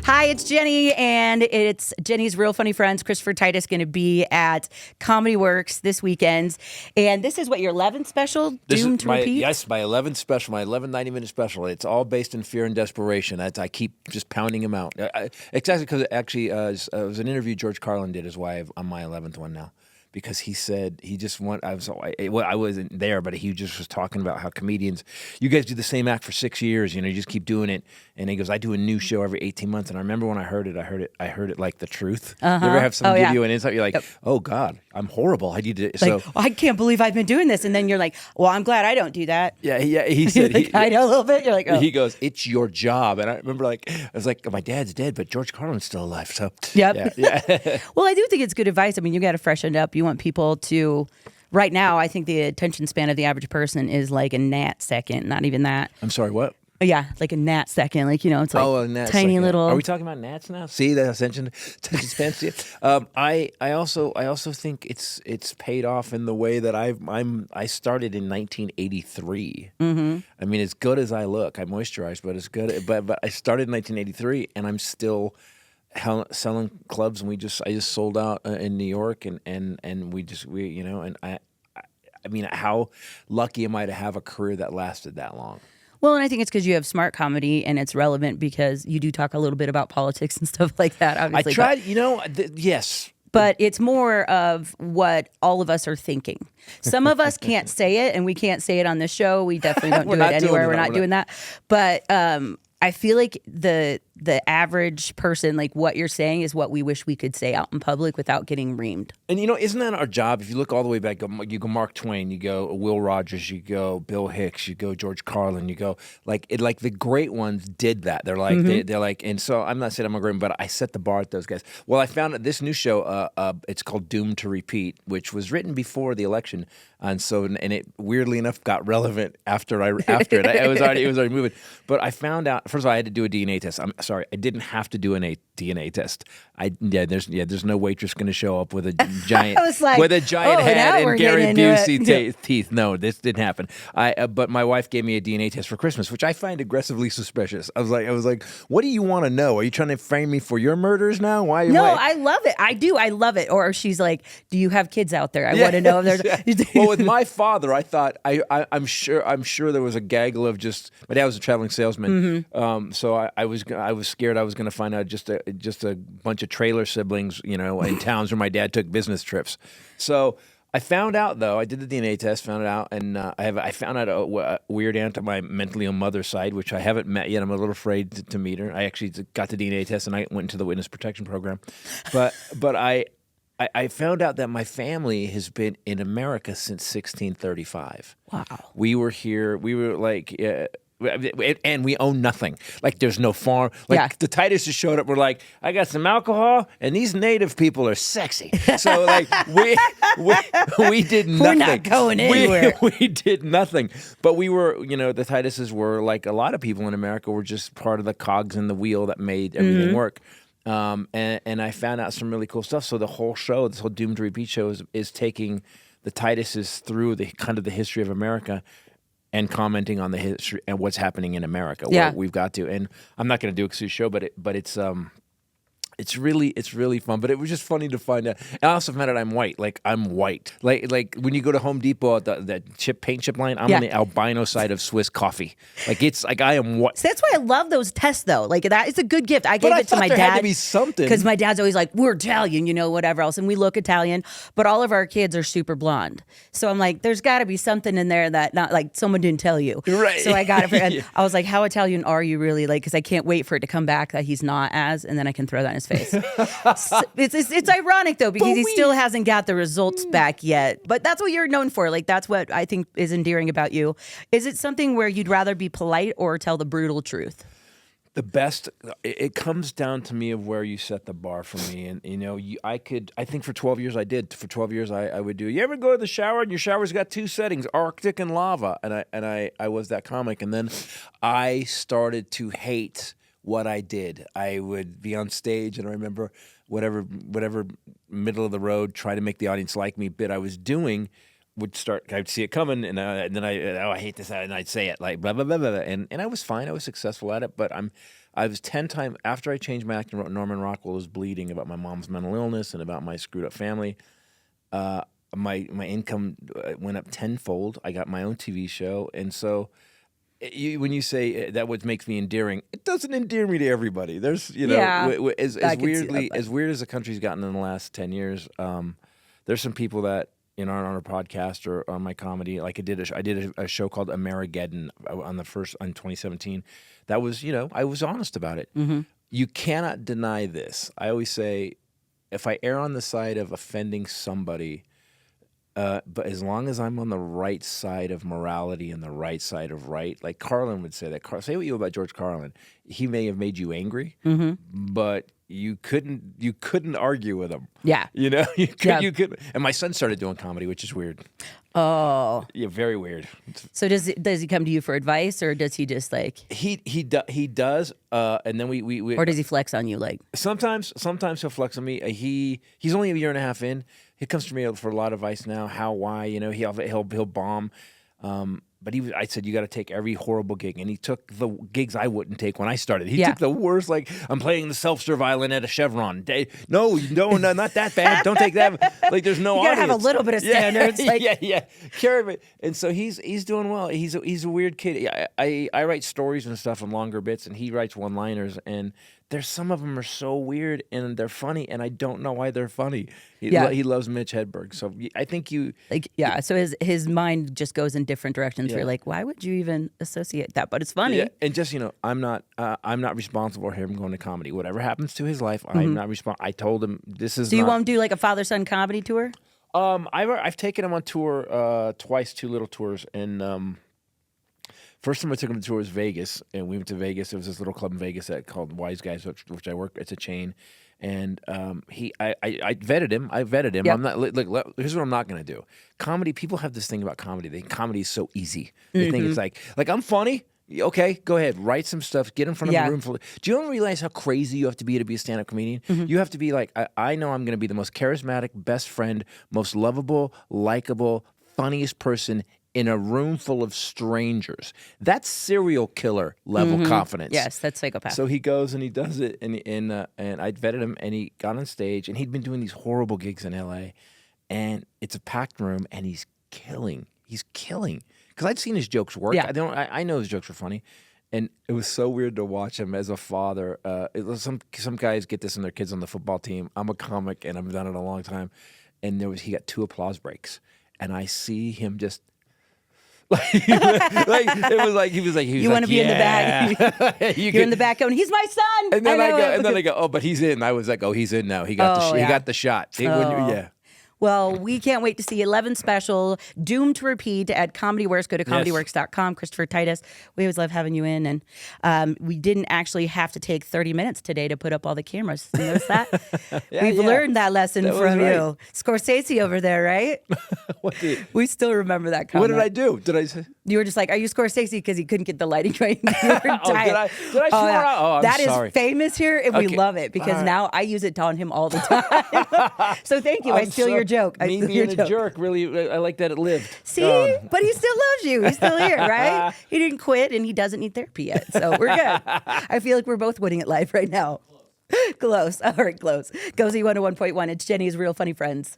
Hi, it's Jenny, and it's Jenny's Real Funny Friends. Christopher Titus going to be at Comedy Works this weekend. And this is what, your 11th special, Doomed to Repeat? Yes, my 11th special, my 11 90-minute special. It's all based in fear and desperation. I keep just pounding them out. It's actually because it was an interview George Carlin did is why I'm my 11th one now. Because he said he just I wasn't there, but he just was talking about how comedians, you guys do the same act for 6 years, you just keep doing it. And he goes, I do a new show every 18 months. And I remember when I heard it like the truth. You ever have someone give you an insight? You're like, oh God, I'm horrible. I need to. I can't believe I've been doing this. And then you're like, well, I'm glad I don't do that. Yeah. He said, I know a little bit. You're like, oh. He goes, it's your job. And I remember I was like, my dad's dead, but George Carlin's still alive. So yep. Yeah. Well, I do think it's good advice. I mean, you got to freshen it up. You want people to, right now, I think the attention span of the average person is like a gnat second, not even that. I'm sorry, what? Yeah, like a gnat second. Like, it's like a gnat tiny second. little. Are we talking about gnats now? See the attention span? I also think it's paid off in the way that I started in 1983. Mm-hmm. I mean, as good as I look, I moisturize, but it's good. But I started in 1983, and I'm still selling clubs, and I just sold out in New York, and I mean, how lucky am I to have a career that lasted that long? Well, and I think it's because you have smart comedy, and it's relevant because you do talk a little bit about politics and stuff like that, obviously. I tried, yes. But it's more of what all of us are thinking. Some of us can't say it, and we can't say it on this show. We definitely don't do it anywhere. We're not doing that. But I feel like the average person, like what you're saying, is what we wish we could say out in public without getting reamed. And isn't that our job? If you look all the way back, you go Mark Twain, you go Will Rogers, you go Bill Hicks, you go George Carlin, you go like the great ones did that. They're like they're like, and so I'm not saying I'm a great, but I set the bar at those guys. Well, I found this new show. It's called Doomed to Repeat, which was written before the election, and it weirdly enough got relevant after it. It was already moving. But I found out, first of all, I had to do a DNA test. I'm sorry, I didn't have to do a DNA test. There's no waitress going to show up with a giant head and Gary Busey teeth. No, this didn't happen. But my wife gave me a DNA test for Christmas, which I find aggressively suspicious. I was like, what do you want to know? Are you trying to frame me for your murders now? Why? No, I love it. I do. I love it. Or she's like, do you have kids out there? I want to know if there's. Well, with my father, I thought I'm sure there was a gaggle of just. My dad was a traveling salesman, so I was scared I was going to find out just a bunch of trailer siblings, in towns where my dad took business trips. So I found out, though, I did the DNA test, found it out, and I found out a weird aunt on my mentally ill mother's side, which I haven't met yet. I'm a little afraid to meet her. I actually got the DNA test, and I went into the witness protection program. But I found out that my family has been in America since 1635. Wow. We were here. We were like... and we own nothing. Like, there's no farm. Like, the Titus just showed up. We're like, I got some alcohol, and these native people are sexy. So, like, we did nothing. We're not going anywhere. We did nothing. But we were, the Tituses were, like a lot of people in America, were just part of the cogs in the wheel that made everything work. And I found out some really cool stuff. So the whole show, this whole Doomed to Repeat show, is taking the Tituses through the kind of the history of America, and commenting on the history and what's happening in America. Where we've got to, and I'm not going to do a KOSI show, but it's really fun. But it was just funny to find out. And I also found out I'm white. Like, I'm white. Like when you go to Home Depot at the paint chip line, I'm on the albino side of Swiss coffee. Like, it's like I am white. So that's why I love those tests, though. Like, that is a good gift. I gave it to my dad. There had to be something, because my dad's always like, we're Italian, whatever else, and we look Italian, but all of our kids are super blonde. So I'm like, there's got to be something in there that not like someone didn't tell you. Right. So I got it. And I was like, how Italian are you really? Like, because I can't wait for it to come back that he's not as, and then I can throw that in his face. So it's ironic though, because he still hasn't got the results back yet. But that's what you're known for. Like, that's what I think is endearing about you. Is it something where you'd rather be polite or tell the brutal truth? The best, it comes down to me of where you set the bar for me. And, I think for 12 years I did. For 12 years I would do, you ever go to the shower and your shower's got two settings, Arctic and lava? And I was that comic. And then I started to hate what I did. I would be on stage, and I remember whatever middle of the road, try to make the audience like me bit I was doing would start. I'd see it coming, and then I hate this, and I'd say it like blah blah blah blah, and I was fine. I was successful at it, but I was 10 times after I changed my acting. Norman Rockwell was bleeding about my mom's mental illness and about my screwed up family. My income went up tenfold. I got my own TV show, and so when you say that what makes me endearing, it doesn't endear me to everybody. There's as weird as the country's gotten in the last 10 years. There's some people that on our podcast or on my comedy, like I did a show called Amerigeddon on 2017. That was I was honest about it. Mm-hmm. You cannot deny this. I always say, if I err on the side of offending somebody. But as long as I'm on the right side of morality and the right side of right, like Carlin would say that. Say what you will about George Carlin. He may have made you angry, but you couldn't argue with him. Yeah. You could. And my son started doing comedy, which is weird. Oh. Yeah, very weird. So does he come to you for advice, or does he just like he does, and then we or does he flex on you like? Sometimes he'll flex on me. He's only a year and a half in. He comes to me for a lot of advice now. How, why, he'll bomb. But I said, you got to take every horrible gig. And he took the gigs I wouldn't take when I started. He took the worst, like, I'm playing the self-serve violin at a Chevron. No, not that bad. Don't take that. Like, there's no audience. You got to have a little bit of standards. Yeah. Carry it. And so he's doing well. He's a weird kid. I write stories and stuff in longer bits, and he writes one-liners. And there's some of them are so weird, and they're funny, and I don't know why they're funny. He loves Mitch Hedberg. So I think so his mind just goes in different directions. You're like, why would you even associate that? But it's funny. Yeah. And just I'm not responsible for him going to comedy. Whatever happens to his life, I'm not responsible. I told him this is. So you won't do like a father-son comedy tour? I've taken him on tour twice, 2 little tours, and first time I took him to tour was Vegas, and we went to Vegas. It was this little club in Vegas called Wise Guys, which I work. It's a chain, and I vetted him. Yep. I'm not. Look, here's what I'm not going to do. Comedy. People have this thing about comedy. They think comedy is so easy. They think it's like I'm funny. Okay, go ahead. Write some stuff. Get in front of a room full. Do you realize how crazy you have to be a stand-up comedian? You have to be like, I know I'm going to be the most charismatic, best friend, most lovable, likable, funniest person in a room full of strangers. That's serial killer level confidence. Yes, that's psychopath. So he goes and he does it, and I vetted him, and he got on stage, and he'd been doing these horrible gigs in L.A., and it's a packed room, and he's killing. Because I'd seen his jokes work. Yeah. I know his jokes were funny, and it was so weird to watch him as a father. Some guys get this in their kids on the football team. I'm a comic, and I've done it a long time, and he got 2 applause breaks, and I see him just. It was like he was you want to be in the back. You're in the back going, he's my son. And then I go, oh, but he's in. I was like, oh, he's in now. He got he got the shot. Well, we can't wait to see 11 special, doomed to repeat at Comedy Works. Go to comedyworks.com. Christopher Titus, we always love having you in. And we didn't actually have to take 30 minutes today to put up all the cameras. You notice that? We've learned that lesson from you. Scorsese over there, right? We still remember that comment. What did I do? Did I say? You were just like, are you Scorsese? Because he couldn't get the lighting right. Did I swear out? Oh, I'm sorry. Is famous here, and we love it because now I use it on him all the time. So thank you. I steal your joke. Me being a jerk, really, I like that it lived. See? But he still loves you. He's still here, right? He didn't quit, and he doesn't need therapy yet. So we're good. I feel like we're both winning at life right now. Close. All right, close. KOSI 101.1. It's Jenny's Real Funny Friends.